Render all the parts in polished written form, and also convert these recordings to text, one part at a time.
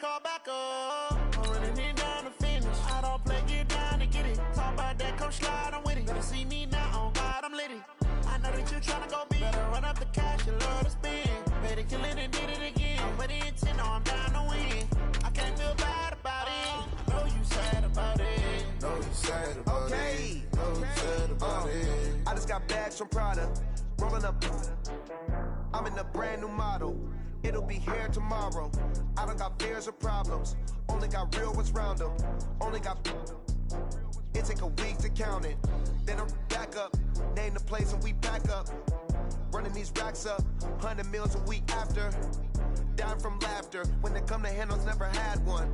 call back up. I'm running it down to finish. I don't play, get down to get it. Talk about that, come slide, I'm with it. Better see me now, on God, I'm litty. I know that you tryna go big. Better run up the cash, you love to spend. Better kill it and did it again. I'm with the intent, no, I'm down to win. I can't feel bad about it. Know you sad about it. Know you sad about it. Know you sad about it. I just got bags from Prada. Rolling up. I'm in a brand new model. It'll be here tomorrow. I don't got fears or problems. Only got real ones round them. Only got. It take a week to count it. Then I'm back up. Name the place and we back up. Running these racks up. 100 meals a week after. Dying from laughter. When they come to handles, never had one.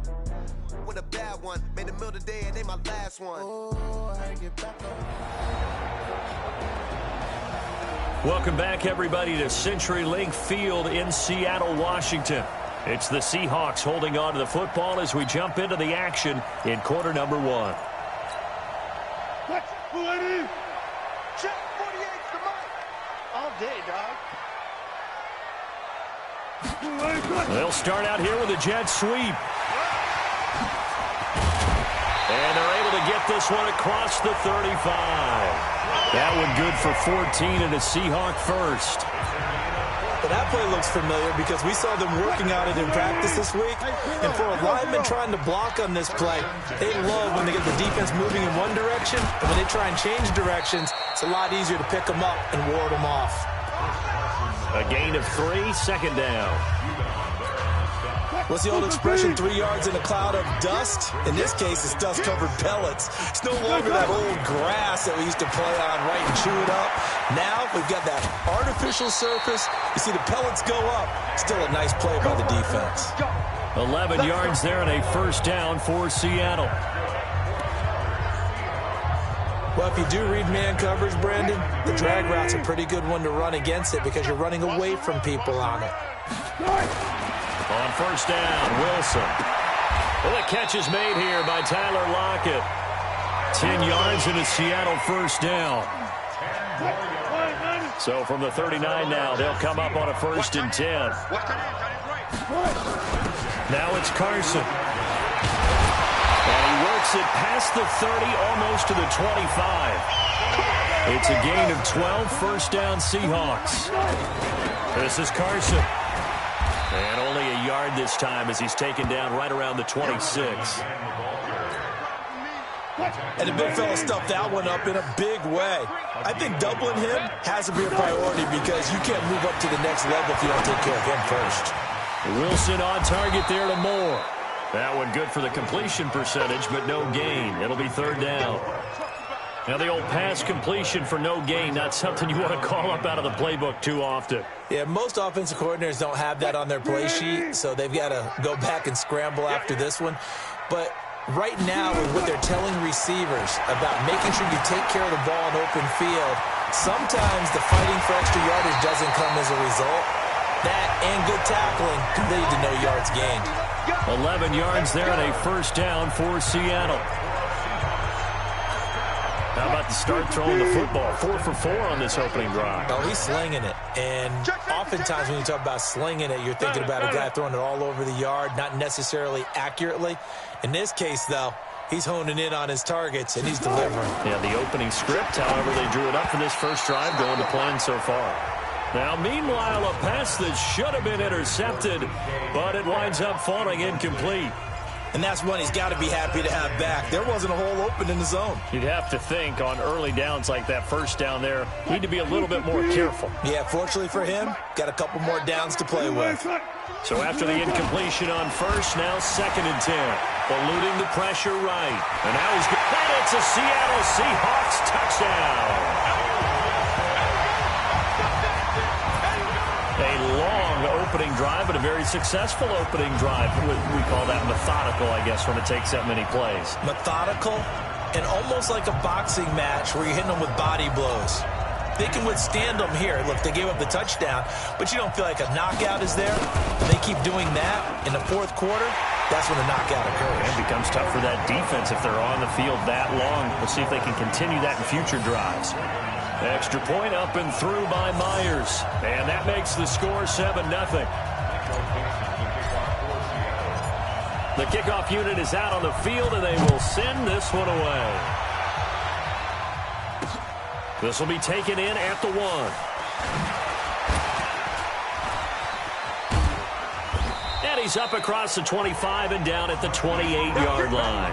With a bad one. Made a meal today and they my last one. Oh, I get back up. Welcome back, everybody, to CenturyLink Field in Seattle, Washington. It's the Seahawks holding on to the football as we jump into the action in quarter number one. Check 48's the mic. All day, dog. They'll start out here with a jet sweep. And they're able to get this one across the 35. That one good for 14 and a Seahawk first. But that play looks familiar because we saw them working on it in practice this week. And for a lineman trying to block on this play, they love when they get the defense moving in one direction. And when they try and change directions, it's a lot easier to pick them up and ward them off. A gain of 3, second down. What's the old expression, 3 yards in a cloud of dust? In this case, it's dust-covered pellets. It's no longer that old grass that we used to play on, right, and chew it up. Now we've got that artificial surface. You see the pellets go up. Still a nice play by the defense. 11 yards there and a first down for Seattle. Well, if you do read man coverage, Brandon, the drag route's a pretty good one to run against it because you're running away from people on it. On first down, Wilson. Well, the catch is made here by Tyler Lockett. 10 yards and a Seattle first down. So from the 39 now, they'll come up on a 1st and 10. Now it's Carson. And he works it past the 30, almost to the 25. It's a gain of 12, first down Seahawks. This is Carson. And only a yard this time as he's taken down right around the 26. And the big fella stuffed that one up in a big way. I think doubling him has to be a priority because you can't move up to the next level if you don't take care of him first. Wilson on target there to Moore. That one good for the completion percentage, but no gain. It'll be 3rd down. Now the old pass completion for no gain, not something you want to call up out of the playbook too often. Yeah, most offensive coordinators don't have that on their play sheet, so they've got to go back and scramble after this one. But right now, with what they're telling receivers about making sure you take care of the ball in open field, sometimes the fighting for extra yardage doesn't come as a result. That and good tackling can lead to no yards gained. 11 yards there and a first down for Seattle. How about the start throwing the football? 4 for 4 on this opening drive. Oh, he's slinging it. And oftentimes when you talk about slinging it, you're thinking about a guy throwing it all over the yard, not necessarily accurately. In this case, though, he's honing in on his targets, and he's delivering. Yeah, the opening script, however, they drew it up for this first drive, going to plan so far. Now, meanwhile, a pass that should have been intercepted, but it winds up falling incomplete. And that's one he's got to be happy to have back. There wasn't a hole open in the zone. You'd have to think on early downs like that first down there, need to be a little bit more careful. Yeah, fortunately for him, got a couple more downs to play with. So after the incompletion on first, now 2nd and 10. Eluding the pressure right. And now he's good. And it's a Seattle Seahawks touchdown. A long opening drive, but a very successful opening drive. We call that methodical, I guess, when it takes that many plays. Methodical and almost like a boxing match where you're hitting them with body blows. They can withstand them here. Look, they gave up the touchdown, but you don't feel like a knockout is there. They keep doing that in the 4th quarter. That's when the knockout occurs. It becomes tough for that defense if they're on the field that long. We'll see if they can continue that in future drives. Extra point up and through by Myers. And that makes the score 7-0. The kickoff unit is out on the field, and they will send this one away. This will be taken in at the 1. And he's up across the 25 and down at the 28-yard line.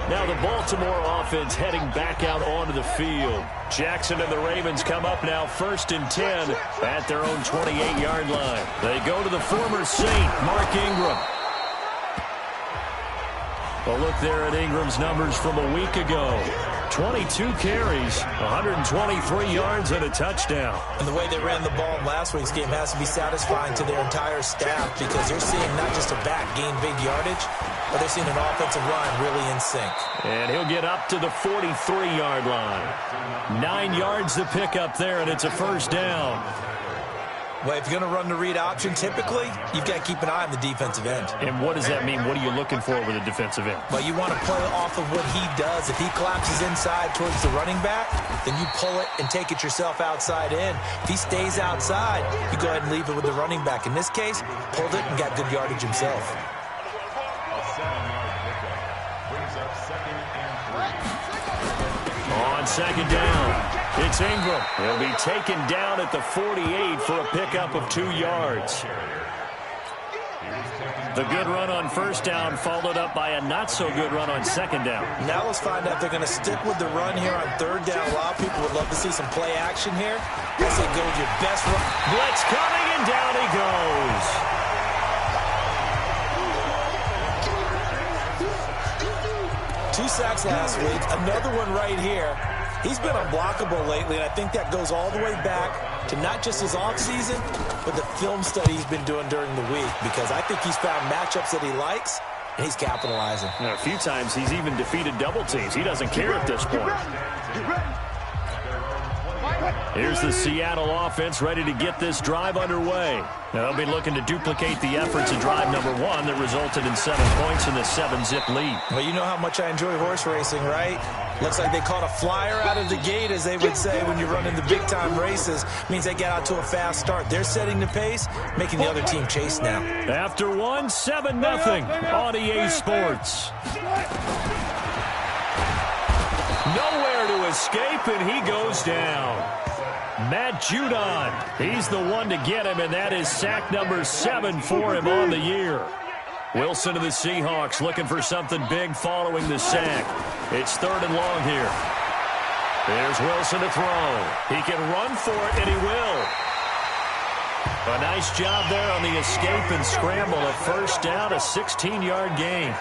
Now the Baltimore offense heading back out onto the field. Jackson and the Ravens come up now 1st and 10 at their own 28-yard line. They go to the former Saint, Mark Ingram. A look there at Ingram's numbers from a week ago. 22 carries, 123 yards, and a touchdown. And the way they ran the ball in last week's game has to be satisfying to their entire staff because they're seeing not just a back gain big yardage, but they're seeing an offensive line really in sync. And he'll get up to the 43-yard line. 9 yards to pick up there, and it's a first down. Well, if you're going to run the read option, typically, you've got to keep an eye on the defensive end. And what does that mean? What are you looking for with a defensive end? Well, you want to play off of what he does. If he collapses inside towards the running back, then you pull it and take it yourself outside in. If he stays outside, you go ahead and leave it with the running back. In this case, pulled it and got good yardage himself. On second down, it's Ingram. He'll be taken down at the 48 for a pickup of 2 yards. The good run on first down followed up by a not-so-good run on second down. Now let's find out if they're going to stick with the run here on third down. A lot of people would love to see some play action here. I say go with your best run. Blitz coming, and down he goes. 2 sacks last week, another one right here. He's been unblockable lately, and I think that goes all the way back to not just his offseason, but the film study he's been doing during the week, because I think he's found matchups that he likes, and he's capitalizing. Now, a few times he's even defeated double teams. He doesn't care at this point. Here's the Seattle offense ready to get this drive underway. Now, they'll be looking to duplicate the efforts of drive number 1 that resulted in 7 points in the 7-zip lead. Well, you know how much I enjoy horse racing, right? Looks like they caught a flyer out of the gate, as they would say when you're running the big-time races. Means they get out to a fast start. They're setting the pace, making the other team chase now. After 1, 7-0 on EA Sports. Nowhere to escape, and he goes down. Matt Judon, he's the one to get him, and that is sack number 7 for him on the year. Wilson of the Seahawks looking for something big following the sack. It's 3rd and long here. There's Wilson to throw. He can run for it, and he will. A nice job there on the escape and scramble. A first down, a 16-yard gain.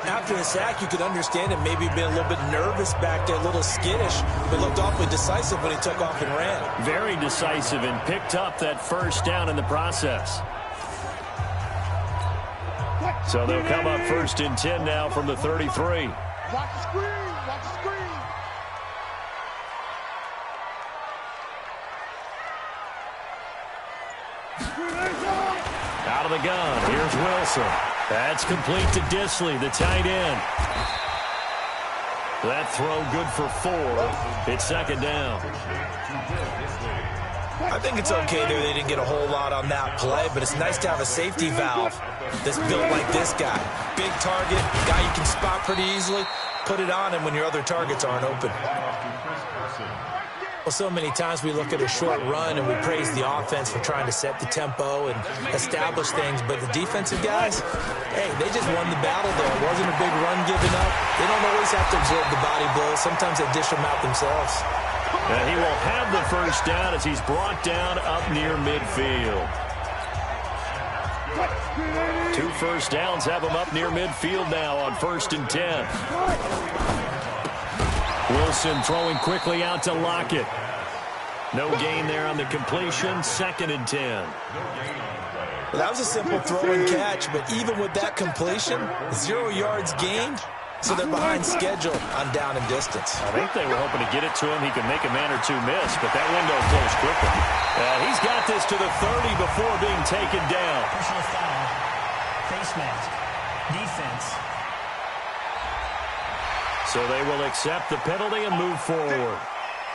After the sack, you could understand him maybe being a little bit nervous back there, a little skittish, but looked awfully decisive when he took off and ran. Very decisive, and picked up that first down in the process. So they'll come up 1st and 10 now from the 33. Watch the screen, watch the screen. Out of the gun, here's Wilson. That's complete to Disley, the tight end. That throw good for 4. It's 2nd down. I think it's okay there. They didn't get a whole lot on that play, but it's nice to have a safety valve that's built like this guy. Big target, guy you can spot pretty easily. Put it on him when your other targets aren't open. Well, so many times we look at a short run and we praise the offense for trying to set the tempo and establish things, but the defensive guys, hey, they just won the battle there. It wasn't a big run given up. They don't always have to absorb the body blows. Sometimes they dish them out themselves. And he will have the first down as he's brought down up near midfield. 2 first downs have him up near midfield now on 1st and 10. Wilson throwing quickly out to Lockett. No gain there on the completion. 2nd and 10. Well, that was a simple throw and catch, but even with that completion, 0 yards gained, so they're behind schedule on down and distance. I think they were hoping to get it to him. He could make a man or 2 miss, but that window closed quickly. He's got this to the 30 before being taken down. Personal foul, face mask, defense. So they will accept the penalty and move forward.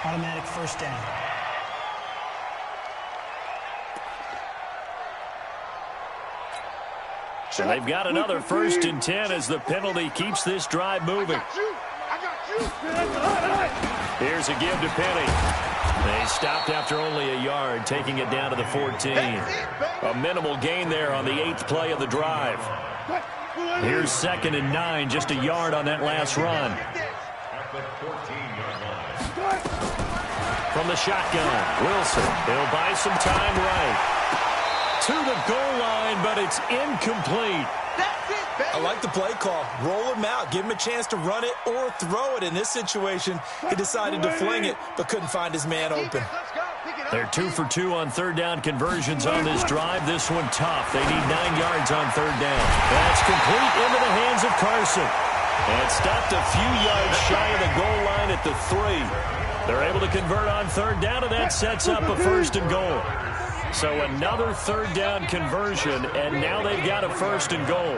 Automatic first down. And they've got another 1st and 10 as the penalty keeps this drive moving. Here's a give to Penny. They stopped after only a yard, taking it down to the 14. A minimal gain there on the 8th play of the drive. Here's 2nd and 9, just a yard on that last run. From the shotgun, Wilson. He'll buy some time right. To the goal line, but it's incomplete. I like the play call. Roll him out. Give him a chance to run it or throw it. In this situation, he decided to fling it, but couldn't find his man open. They're 2 for 2 on 3rd down conversions on this drive. This one tough. They need 9 yards on 3rd down. That's complete into the hands of Carson. And stopped a few yards shy of the goal line at the 3. They're able to convert on 3rd down, and that sets up a 1st and goal. So another 3rd down conversion, and now they've got a 1st and goal.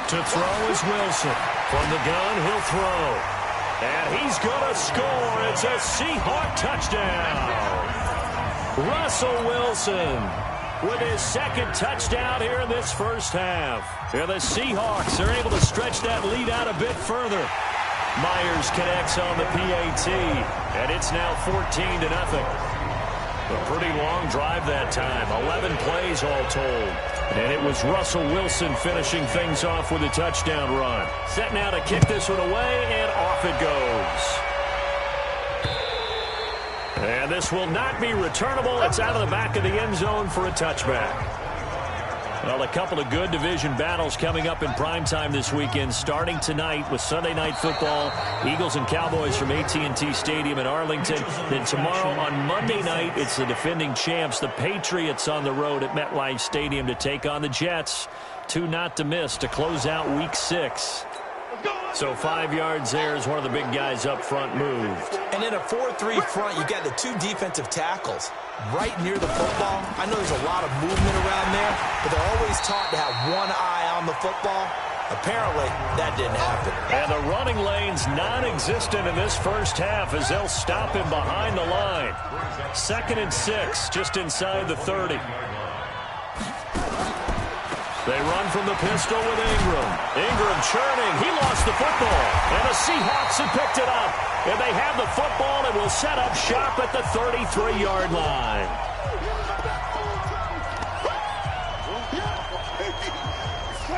To throw is Wilson. From the gun, he'll throw. And he's going to score. It's a Seahawk touchdown. Russell Wilson with his 2nd touchdown here in this first half. Here the Seahawks are able to stretch that lead out a bit further. Myers connects on the PAT, and it's now 14-0. A pretty long drive that time, 11 plays all told. And it was Russell Wilson finishing things off with a touchdown run. Set now to kick this one away, and off it goes. And this will not be returnable. It's out of the back of the end zone for a touchback. Well, a couple of good division battles coming up in primetime this weekend, starting tonight with Sunday Night Football, Eagles and Cowboys from AT&T Stadium in Arlington. Then tomorrow on Monday night, it's the defending champs, the Patriots, on the road at MetLife Stadium to take on the Jets. 2 not to miss to close out Week 6. So 5 yards there as one of the big guys up front moved. And in a 4-3 front, you got the 2 defensive tackles right near the football. I know there's a lot of movement around there, but they're always taught to have one eye on the football. Apparently, that didn't happen. And the running lane's non-existent in this first half as they'll stop him behind the line. 2nd and 6, just inside the 30. They run from the pistol with Ingram. Ingram churning. He lost the football. And the Seahawks have picked it up. And they have the football and will set up shop at the 33-yard line.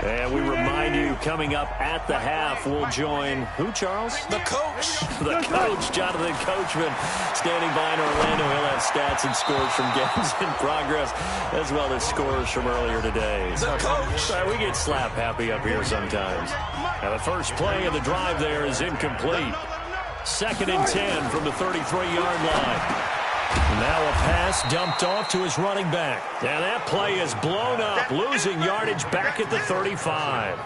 And we remind you, coming up at the half, we'll join who, Charles? The coach. The coach, Jonathan Coachman, standing by in Orlando. He'll have stats and scores from games in progress, as well as scores from earlier today. The coach. We get slap happy up here sometimes. Now, the first play of the drive there is incomplete. 2nd and 10 from the 33-yard line. Now a pass dumped off to his running back. And that play is blown up, losing yardage back at the 35.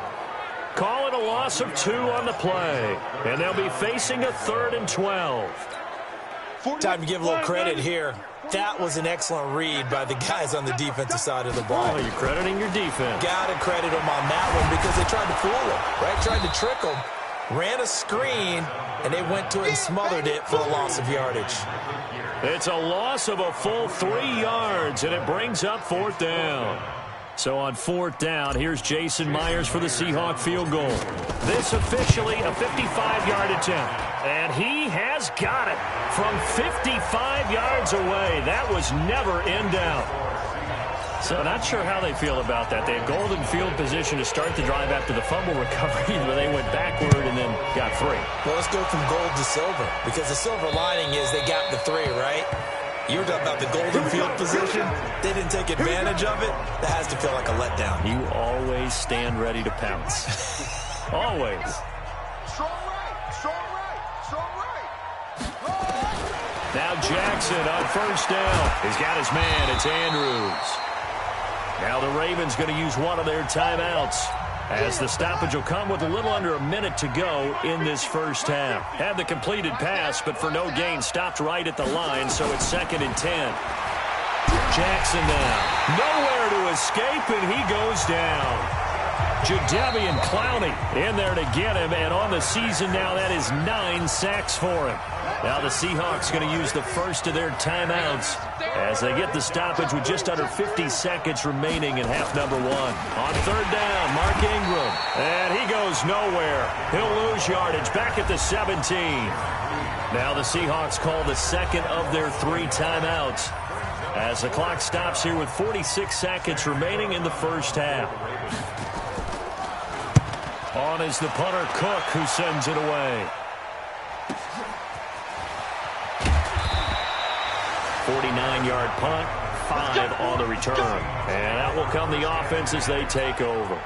Call it a loss of 2 on the play. And they'll be facing a 3rd and 12. Time to give a little credit here. That was an excellent read by the guys on the defensive side of the ball. Oh, you're crediting your defense. Got to credit them on that one because they tried to fool him, right? Tried to trick him. Ran a screen, and they went to it and smothered it for a loss of yardage. It's a loss of a full 3 yards, and it brings up 4th down. So on 4th down, here's Jason Myers for the Seahawk field goal. This officially a 55-yard attempt. And he has got it from 55 yards away. That was never in doubt. So not sure how they feel about that. They had golden field position to start the drive after the fumble recovery, but they went backward and then got 3. Well, let's go from gold to silver, because the silver lining is they got the 3, right? You were talking about the golden field position. They didn't take advantage of it. That has to feel like a letdown. You always stand ready to pounce. Always. Strong right, strong right, strong right. Now Jackson on 1st down. He's got his man. It's Andrews. Now the Ravens going to use one of their timeouts, as the stoppage will come with a little under a minute to go in this first half. Had the completed pass, but for no gain, stopped right at the line, so it's 2nd and 10. Jackson now. Nowhere to escape, and he goes down. Jadeveon Clowney in there to get him, and on the season now, that is 9 sacks for him. Now the Seahawks going to use the first of their timeouts as they get the stoppage with just under 50 seconds remaining in half number 1. On third down, Mark Ingram, and he goes nowhere. He'll lose yardage back at the 17. Now the Seahawks call the second of their 3 timeouts as the clock stops here with 46 seconds remaining in the first half. On is the punter, Cook, who sends it away. 49-yard punt, 5 on the return. And out will come the offense as they take over.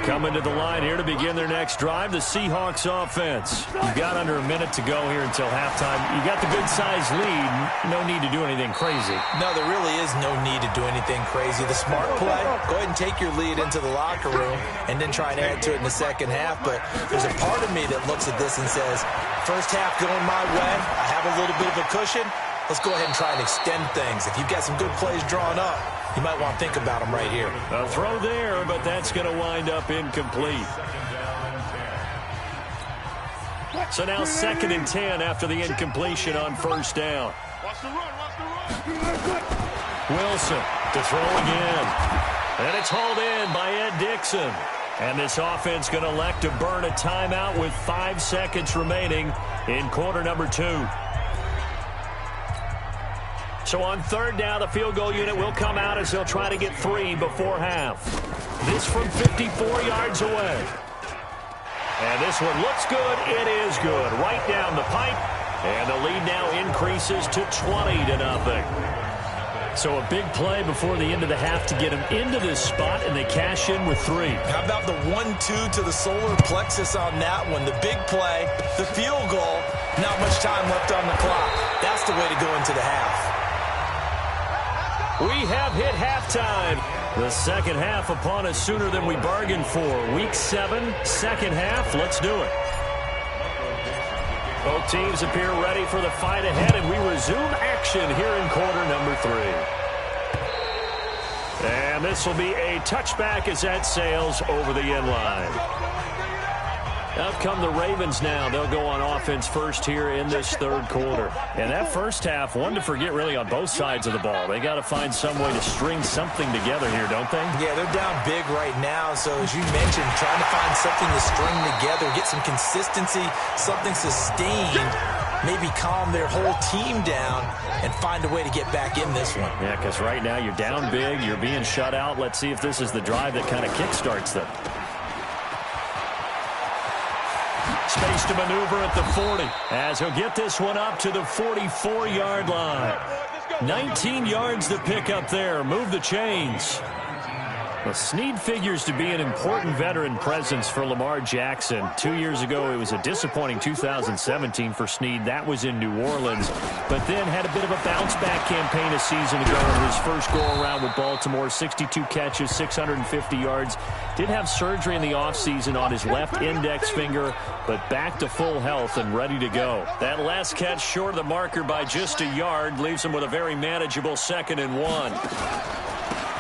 Coming to the line here to begin their next drive, the Seahawks offense. You've got under a minute to go here until halftime. You got the good-sized lead. No need to do anything crazy. No, there really is no need to do anything crazy. The smart play, go ahead and take your lead into the locker room and then try and add to it in the second half. But there's a part of me that looks at this and says, first half going my way, I have a little bit of a cushion. Let's go ahead and try and extend things. If you've got some good plays drawn up, you might want to think about them right here. A throw there, but that's going to wind up incomplete. So now 2nd and 10 after the incompletion on first down. Wilson to throw again. And it's hauled in by Ed Dixon. And this offense going to elect to burn a timeout with 5 seconds remaining in quarter number 2. So on third down, the field goal unit will come out as they'll try to get 3 before half. This from 54 yards away. And this one looks good. It is good. Right down the pipe. And the lead now increases to 20-0. So a big play before the end of the half to get them into this spot, and they cash in with 3. How about the 1-2 to the solar plexus on that one? The big play, the field goal, not much time left on the clock. That's the way to go into the half. We have hit halftime. The second half upon us sooner than we bargained for. Week 7, second half. Let's do it. Both teams appear ready for the fight ahead, and we resume action here in quarter number 3. And this will be a touchback as that sails over the end line. Up come the Ravens now. They'll go on offense first here in this third quarter. And that first half, one to forget really on both sides of the ball. They got to find some way to string something together here, don't they? Yeah, they're down big right now. So as you mentioned, trying to find something to string together, get some consistency, something sustained, maybe calm their whole team down and find a way to get back in this one. Yeah, because right now you're down big, you're being shut out. Let's see if this is the drive that kind of kickstarts them. Space to maneuver at the 40 as he'll get this one up to the 44-yard line. 19 yards to pick up there. Move the chains. Well, Snead figures to be an important veteran presence for Lamar Jackson. 2 years ago, it was a disappointing 2017 for Snead. That was in New Orleans, but then had a bit of a bounce-back campaign a season ago in his first go-around with Baltimore. 62 catches, 650 yards. Did have surgery in the offseason on his left index finger, but back to full health and ready to go. That last catch short of the marker by just a yard leaves him with a very manageable 2nd and 1.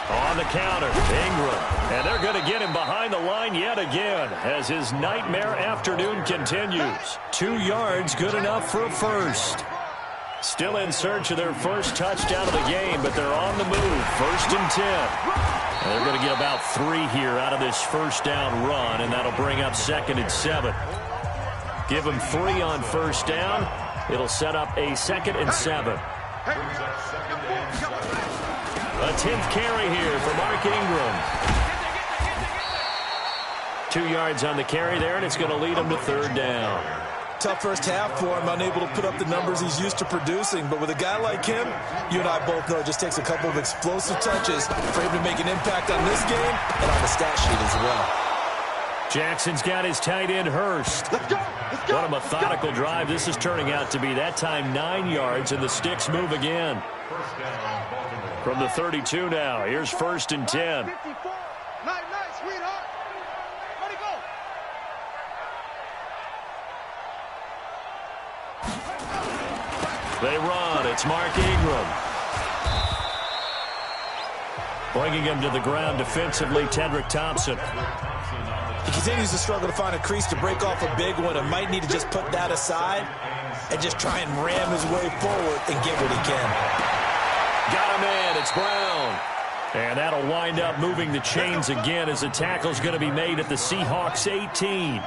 On the counter, Ingram. And they're going to get him behind the line yet again as his nightmare afternoon continues. 2 yards, good enough for a first. Still in search of their first touchdown of the game, but they're on the move. 1st and 10. And they're going to get about 3 here out of this first down run, and that'll bring up 2nd and 7. Give them 3 on first down. It'll set up a 2nd and 7. A 10th carry here for Mark Ingram. 2 yards on the carry there, and it's going to lead him to 3rd down. Tough first half for him, unable to put up the numbers he's used to producing. But with a guy like him, you and I both know it just takes a couple of explosive touches for him to make an impact on this game and on the stat sheet as well. Jackson's got his tight end Hurst. Let's go. What a methodical drive this is turning out to be. That time 9 yards, and the sticks move again. From the 32 now, here's 1st and 10. 54. Night, sweetheart. Ready, go. They run. It's Mark Ingram. Bringing him to the ground defensively, Tedrick Thompson. He continues to struggle to find a crease to break off a big one and might need to just put that aside and just try and ram his way forward and get what he can. Got a man. It's Brown. And that'll wind up moving the chains again as the tackle's going to be made at the Seahawks 18.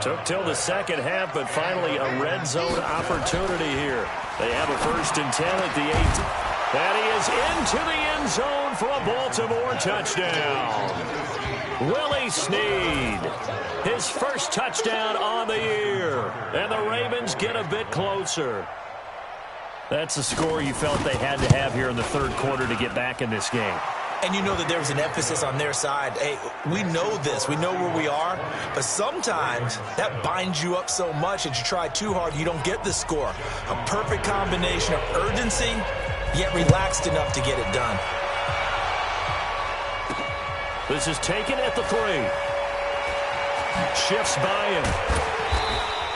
Took till the second half, but finally a red zone opportunity here. They have a 1st and 10 at the 8. And he is into the end zone for a Baltimore touchdown. Willie Snead, his first touchdown on the year. And the Ravens get a bit closer. That's the score you felt they had to have here in the third quarter to get back in this game. And you know that there was an emphasis on their side. Hey, we know this. We know where we are. But sometimes that binds you up so much that you try too hard, you don't get the score. A perfect combination of urgency, yet relaxed enough to get it done. This is taken at the 3. Shifts by him.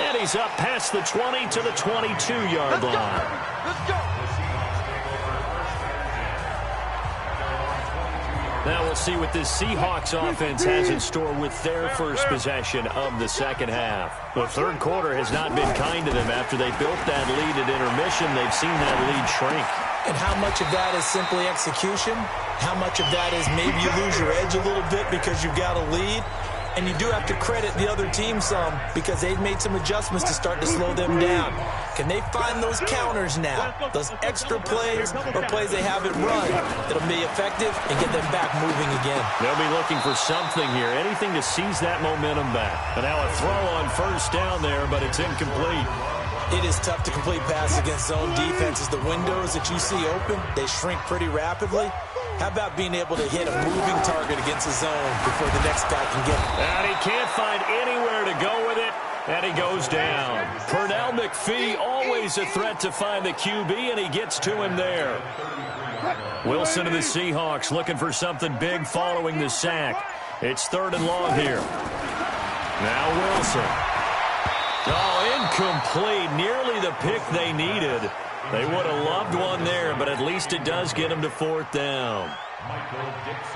And he's up past the 20 to the 22-yard line. Let's go. Now we'll see what this Seahawks offense has in store with their first possession of the second half. The third quarter has not been kind to them. After they built that lead at intermission, they've seen that lead shrink. And how much of that is simply execution? How much of that is maybe you lose your edge a little bit because you've got a lead? And you do have to credit the other team some because they've made some adjustments to start to slow them down. Can they find those counters now, those extra plays or plays they haven't run that'll be effective and get them back moving again? They'll be looking for something here, anything to seize that momentum back. And now a throw on 1st down there, but it's incomplete. It is tough to complete passes against zone defenses. The windows that you see open, they shrink pretty rapidly. How about being able to hit a moving target against a zone before the next guy can get it? And he can't find anywhere to go with it, and he goes down. Pernell McPhee, always a threat to find the QB, and he gets to him there. Wilson of the Seahawks looking for something big following the sack. It's 3rd and long here. Now Wilson. Oh, incomplete. Nearly the pick they needed. They would have loved one there, but at least it does get them to 4th down.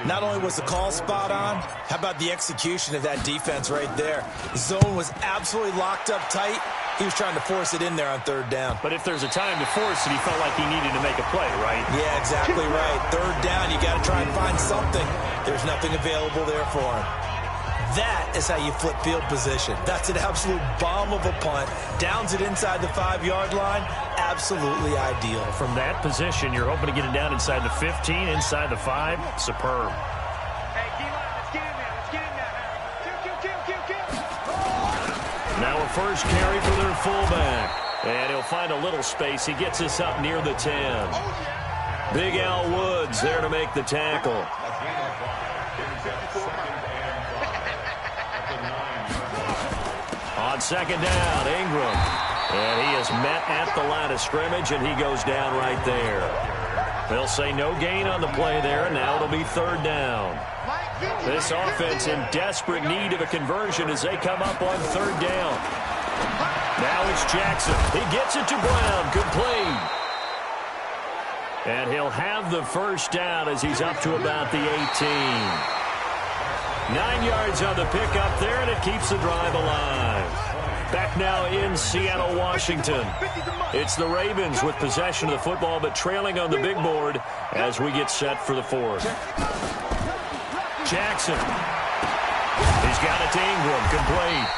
Not only was the call spot on, how about the execution of that defense right there? The zone was absolutely locked up tight. He was trying to force it in there on 3rd down. But if there's a time to force it, he felt like he needed to make a play, right? Yeah, exactly right. 3rd down, you got to try and find something. There's nothing available there for him. That is how you flip field position. That's an absolute bomb of a punt. Downs it inside the 5-yard line. Absolutely ideal. From that position, you're hoping to get it down inside the 15, inside the 5. Superb. Hey, D-line, let's get in there. Let's get in there. Kill. Now a first carry for their fullback. And he'll find a little space. He gets us up near the 10. Big Al Woods there to make the tackle. On 2nd down, Ingram. And he is met at the line of scrimmage, and he goes down right there. They'll say no gain on the play there, and now it'll be 3rd down. This offense in desperate need of a conversion as they come up on 3rd down. Now it's Jackson. He gets it to Brown. Complete. And he'll have the 1st down as he's up to about the 18. 9 yards on the pickup there, and it keeps the drive alive. Back now in Seattle, Washington. It's the Ravens with possession of the football, but trailing on the big board as we get set for the 4th. Jackson. He's got it to Ingram. Complete.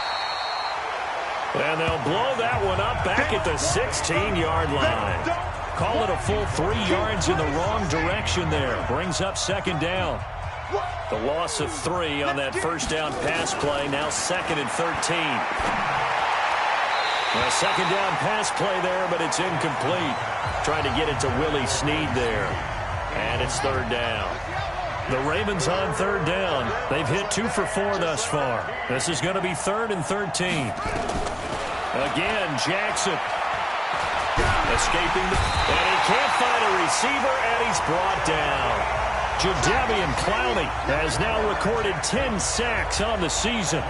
And they'll blow that one up back at the 16-yard line. Call it a full 3 yards in the wrong direction there. Brings up 2nd down. The loss of 3 on that 1st down pass play. Now 2nd and 13. A 2nd down pass play there, but it's incomplete. Trying to get it to Willie Snead there. And it's 3rd down. The Ravens on 3rd down. They've hit 2 for 4 thus far. This is going to be 3rd and 13. Again, Jackson. Escaping. And he can't find a receiver, and he's brought down. Jadeveon Clowney has now recorded 10 sacks on the season.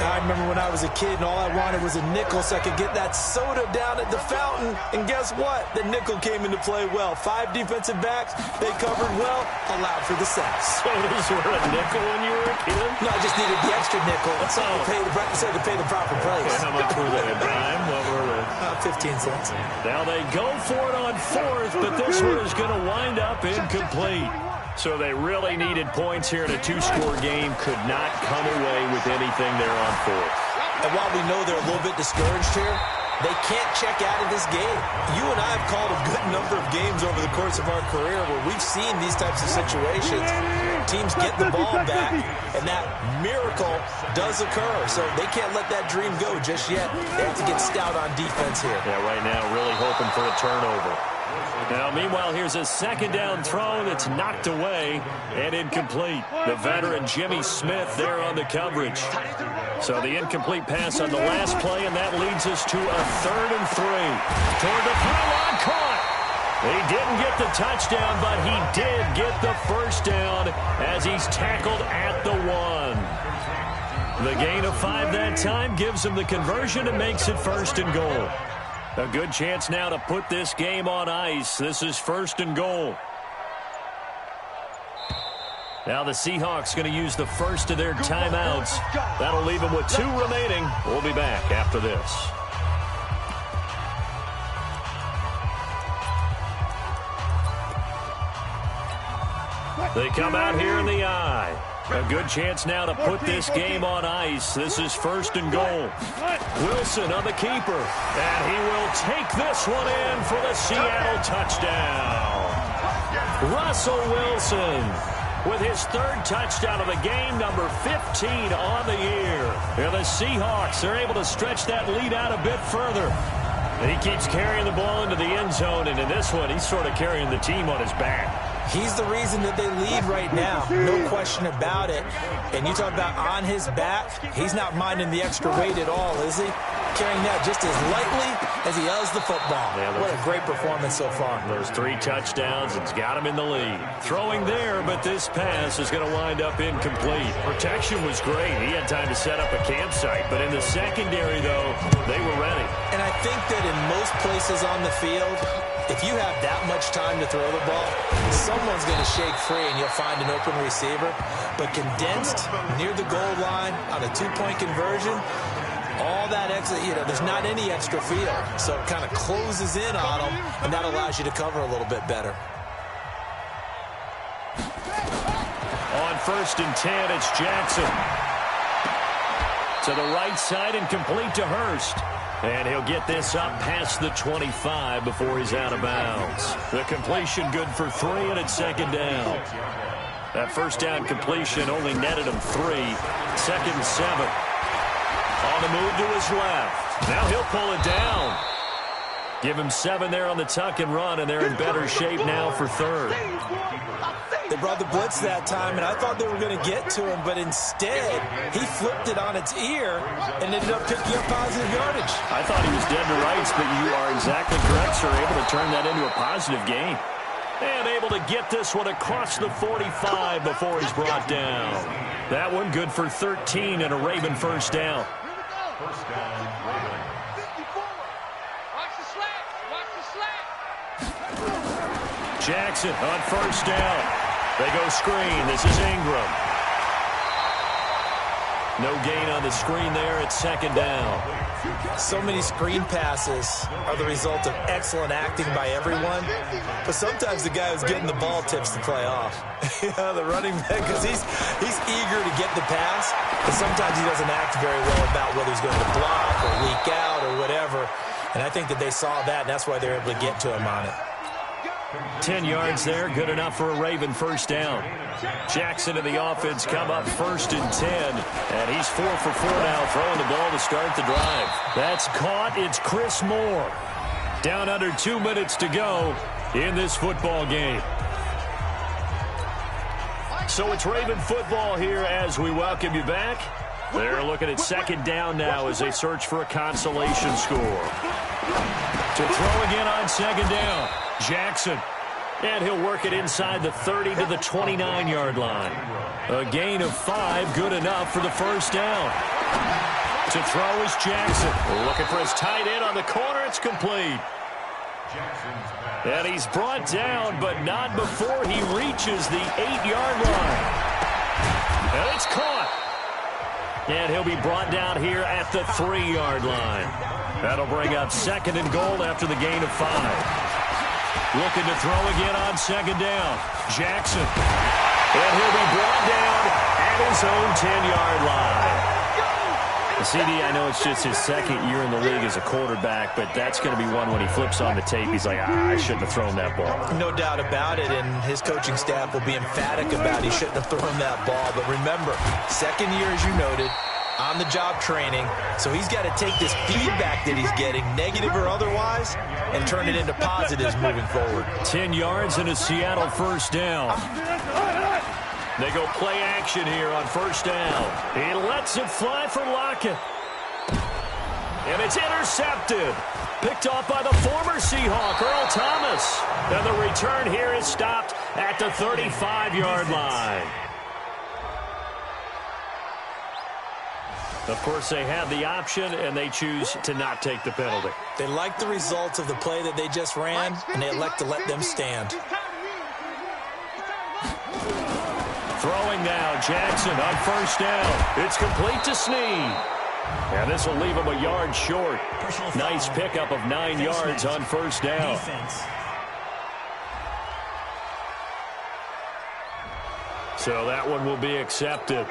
I remember when I was a kid and all I wanted was a nickel so I could get that soda down at the fountain. And guess what? The nickel came into play well. 5 defensive backs, they covered well, allowed for the sacks. Sodas were a nickel when you were a kid? No, I just needed the extra nickel to pay the proper price. Okay, how much were they at the time? What were they? 15 cents. Now they go for it on 4th, but this one is going to wind up incomplete. So they really needed points here in a 2-score game. Could not come away with anything there on 4th. And while we know they're a little bit discouraged here, they can't check out of this game. You and I have called a good number of games over the course of our career where we've seen these types of situations. Teams get the ball back, and that miracle does occur. So they can't let that dream go just yet. They have to get stout on defense here. Yeah, right now really hoping for a turnover. Now, meanwhile, here's a second down throw that's knocked away and incomplete. The veteran Jimmy Smith there on the coverage. So the incomplete pass on the last play, and that leads us to a 3rd and 3. Toward the pylon, caught. He didn't get the touchdown, but he did get the first down as he's tackled at the 1. The gain of 5 that time gives him the conversion and makes it 1st and goal. A good chance now to put this game on ice. This is 1st and goal. Now the Seahawks going to use the first of their timeouts. That'll leave them with 2 remaining. We'll be back after this. They come out here in the eye. A good chance now to put this game on ice. This is 1st and goal. Wilson on the keeper. And he will take this one in for the Seattle touchdown. Russell Wilson with his 3rd touchdown of the game, number 15 on the year. And the Seahawks are able to stretch that lead out a bit further. And he keeps carrying the ball into the end zone, and in this one, he's sort of carrying the team on his back. He's the reason that they lead right now. No question about it. And you talk about on his back, he's not minding the extra weight at all, is he? Carrying that just as lightly as he does the football. Yeah, what a great performance so far. Those 3 touchdowns, it's got him in the lead. Throwing there, but this pass is going to wind up incomplete. Protection was great. He had time to set up a campsite. But in the secondary, though, they were ready. And I think that in most places on the field, if you have that much time to throw the ball, someone's going to shake free and you'll find an open receiver. But condensed near the goal line on a 2-point conversion, all that extra, there's not any extra field. So it kind of closes in on them, and that allows you to cover a little bit better. On 1st and 10, it's Jackson. To the right side and complete to Hurst. And he'll get this up past the 25 before he's out of bounds. The completion good for 3, and it's 2nd down. That 1st down completion only netted him 3. 2nd and 7. On the move to his left. Now he'll pull it down. Give him 7 there on the tuck and run, and they're in better shape now for 3rd. They brought the blitz that time, and I thought they were going to get to him, but instead, he flipped it on its ear and ended up picking up positive yardage. I thought he was dead to rights, but you are exactly correct, sir. Able to turn that into a positive gain. And able to get this one across the 45 before he's brought down. That one good for 13 and a Raven 1st down. Jackson on 1st down. They go screen. This is Ingram. No gain on the screen there at 2nd down. So many screen passes are the result of excellent acting by everyone. But sometimes the guy who's getting the ball tips the play off. The running back, because he's eager to get the pass. But sometimes he doesn't act very well about whether he's going to block or leak out or whatever. And I think that they saw that, and that's why they're able to get to him on it. 10 yards there, good enough for a Raven 1st down. Jackson and the offense come up 1st and 10, and he's 4 for 4 now, throwing the ball to start the drive. That's caught. It's Chris Moore. Down under 2 minutes to go in this football game. So it's Raven football here as we welcome you back. They're looking at 2nd down now as they search for a consolation score. To throw again on 2nd down. Jackson, and he'll work it inside the 30 to the 29-yard line. A gain of 5, good enough for the 1st down. To throw is Jackson. Looking for his tight end on the corner. It's complete. And he's brought down, but not before he reaches the 8-yard line. And it's caught. And he'll be brought down here at the 3-yard line. That'll bring up 2nd and goal after the gain of 5. Looking to throw again on 2nd down. Jackson. And he'll be brought down at his own 10-yard line. CD, I know it's just his 2nd year in the league as a quarterback, but that's going to be one when he flips on the tape. He's like, I shouldn't have thrown that ball. No doubt about it, and his coaching staff will be emphatic about he shouldn't have thrown that ball. But remember, 2nd year, as you noted, on-the-job training, so he's got to take this feedback that he's getting, negative or otherwise, and turn it into positives moving forward. 10 yards and a Seattle 1st down. They go play action here on 1st down. He lets it fly for Lockett. And it's intercepted. Picked off by the former Seahawk, Earl Thomas. And the return here is stopped at the 35-yard line. Of course, they have the option, and they choose to not take the penalty. They like the results of the play that they just ran, and they elect to let them stand. Throwing now, Jackson on 1st down. It's complete to Snead. And this will leave him a yard short. Nice pickup of 9 yards on 1st down. So that one will be accepted.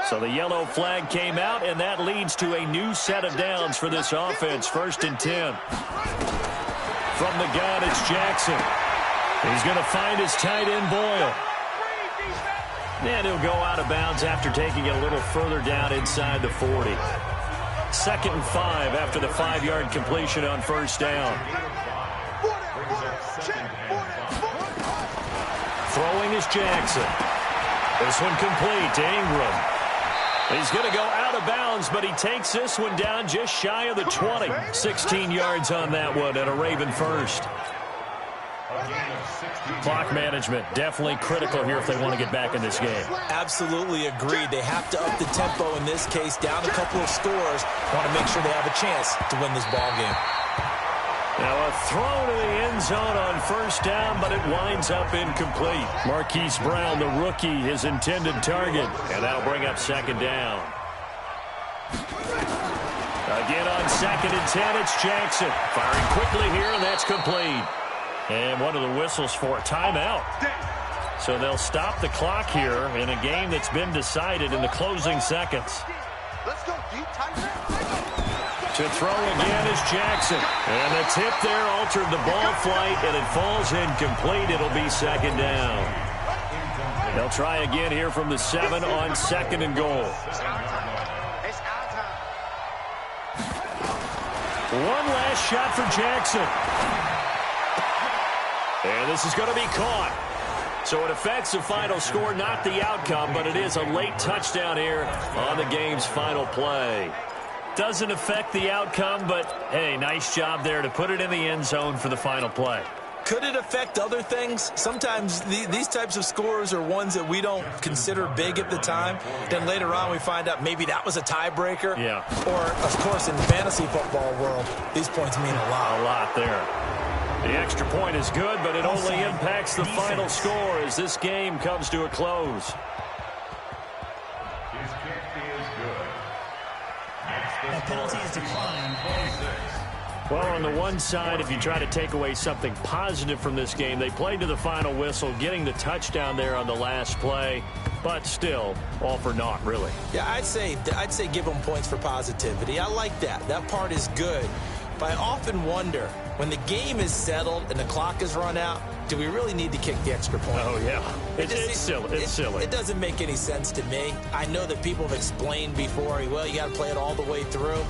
So the yellow flag came out, and that leads to a new set of downs for this offense. 1st and 10. From the gun, it's Jackson. He's going to find his tight end, Boyle. And he'll go out of bounds after taking it a little further down inside the 40. 2nd and 5 after the 5-yard completion on 1st down. Throwing is Jackson. This one complete to Ingram. He's going to go out of bounds, but he takes this one down just shy of the 20. 16 yards on that one and a Raven 1st. Clock management definitely critical here if they want to get back in this game. Absolutely agreed. They have to up the tempo in this case, down a couple of scores. Want to make sure they have a chance to win this ball game. Now a throw to the end zone on 1st down, but it winds up incomplete. Marquise Brown, the rookie, his intended target, and that'll bring up 2nd down. Again on 2nd and 10, it's Jackson. Firing quickly here, and that's complete. And one of the whistles for a timeout. So they'll stop the clock here in a game that's been decided in the closing seconds. Let's go deep, tight. To throw again is Jackson. And the tip there altered the ball flight, and it falls incomplete. It'll be 2nd down. They'll try again here from the 7 on 2nd and goal. One last shot for Jackson. And this is going to be caught. So it affects the final score, not the outcome, but it is a late touchdown here on the game's final play. Doesn't affect the outcome, but, hey, nice job there to put it in the end zone for the final play. Could it affect other things? Sometimes these types of scores are ones that we don't consider big at the time. Then later on we find out maybe that was a tiebreaker. Yeah. Or, of course, in the fantasy football world, these points mean a lot. A lot there. The extra point is good, but it only impacts the final score as this game comes to a close. His kick is good. That penalty is declined. Well, on the one side, if you try to take away something positive from this game, they played to the final whistle, getting the touchdown there on the last play, but still, all for naught, really. Yeah, I'd say give them points for positivity. I like that. That part is good. But I often wonder, when the game is settled and the clock is run out, do we really need to kick the extra point? Oh, yeah. It's silly. It's silly. It doesn't make any sense to me. I know that people have explained before, well, you got to play it all the way through.